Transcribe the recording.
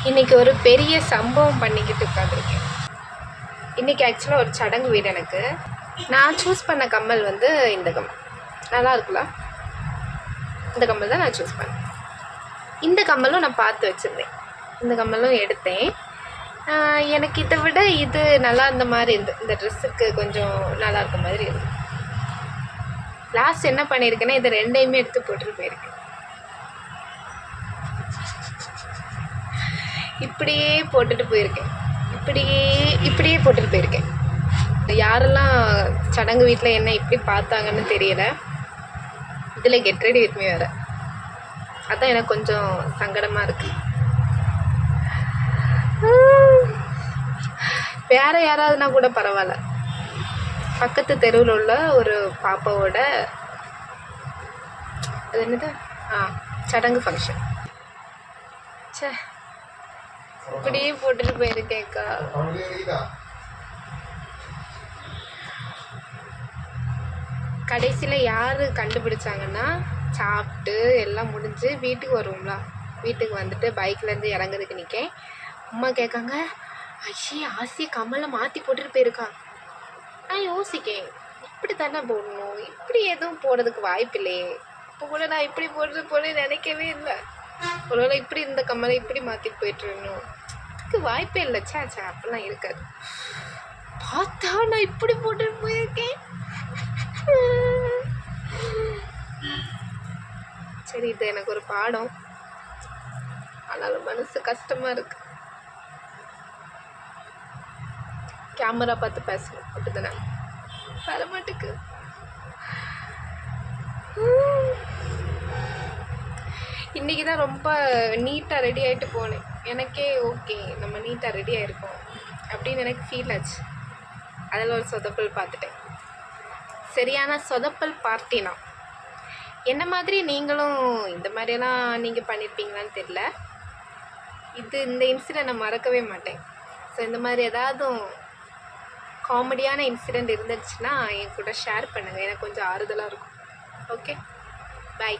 இன்றைக்கி ஒரு பெரிய சம்பவம் பண்ணிக்கிட்டு உட்காந்துருக்கேன். இன்றைக்கி ஆக்சுவலாக ஒரு சடங்கு வீடு எனக்கு. நான் சூஸ் பண்ண கம்மல் வந்து இந்த கம்மல். நல்லா இருக்குல்ல? இந்த கம்மல் தான் நான் சூஸ் பண்ணேன். இந்த கம்மலும் நான் பார்த்து வச்சுருந்தேன். இந்த கம்மலும் எடுத்தேன். எனக்கு இதை விட இது நல்லா இருந்த மாதிரி இருந்து, இந்த ட்ரெஸ்ஸுக்கு கொஞ்சம் நல்லா இருக்க மாதிரி இருந்து. லாஸ்ட் என்ன பண்ணியிருக்கேன்னா இது ரெண்டையுமே எடுத்து போட்டுட்டு போயிருக்கேன். இப்படியே போட்டுட்டு போயிருக்கேன். இப்படியே போட்டுட்டு போயிருக்கேன். யாரெல்லாம் சடங்கு வீட்டில் என்ன இப்படி பார்த்தாங்கன்னு தெரியல. இதில் கெட் ரெடி வித் மீ வேறு. அதான் எனக்கு கொஞ்சம் சங்கடமாக இருக்குது. வேறு யாராவதுனா கூட பரவாயில்ல. பக்கத்து தெருவில் உள்ள ஒரு பாப்பாவோட அது என்னது சடங்கு ஃபங்க்ஷன். சே, இப்படியே போட்டுட்டு போயிருக்கேக்கா. கடைசியில் யார் கண்டுபிடிச்சாங்கன்னா, சாப்பிட்டு எல்லாம் முடிஞ்சு வீட்டுக்கு வருவோம்ல, வீட்டுக்கு வந்துட்டு பைக்லேருந்து இறங்குறதுக்கு நிற்கேன். அம்மா கேட்காங்க, ஐயே ஆசி கமலை மாற்றி போட்டுட்டு போயிருக்கா. நான் யோசிக்கேன், இப்படி தானே போடணும், இப்படி எதுவும் போடுறதுக்கு வாய்ப்பு இல்லையே. இப்போ கூட நான் இப்படி போட்டு நினைக்கவே இல்லை. ஒருவேளை இப்படி இந்த கம்மலை இப்படி மாற்றிட்டு போயிட்டுருக்கணும், அதுக்கு வாய்ப்பே இல்லை. சே அப்படிலாம் இருக்காது. பார்த்தா நான் இப்படி போட்டுட்டு போயிருக்கேன். சரி, இது எனக்கு ஒரு பாடம். ஆனாலும் மனசு கஷ்டமாக இருக்கு. கேமரா பார்த்து பேசணும் அப்படிதானே? வரமாட்டுக்கு. இன்றைக்கி தான் ரொம்ப நீட்டாக ரெடி ஆகிட்டு போனேன். எனக்கே ஓகே, நம்ம நீட்டாக ரெடி ஆகிருக்கோம் அப்படின்னு எனக்கு ஃபீல் ஆச்சு. அதில் ஒரு சொதப்பல் பார்த்துட்டேன். சரியான சொதப்பல் பார்ட்டினா. என்ன மாதிரி நீங்களும் இந்த மாதிரியெல்லாம் நீங்கள் பண்ணியிருப்பீங்களான்னு தெரியல. இந்த இன்சிடென்ட் நான் மறக்கவே மாட்டேன். ஸோ இந்த மாதிரி ஏதாவது காமெடியான இன்சிடெண்ட் இருந்துச்சுன்னா என் கூட ஷேர் பண்ணுங்கள். எனக்கு கொஞ்சம் ஆறுதலாக இருக்கும். ஓகே, பாய்.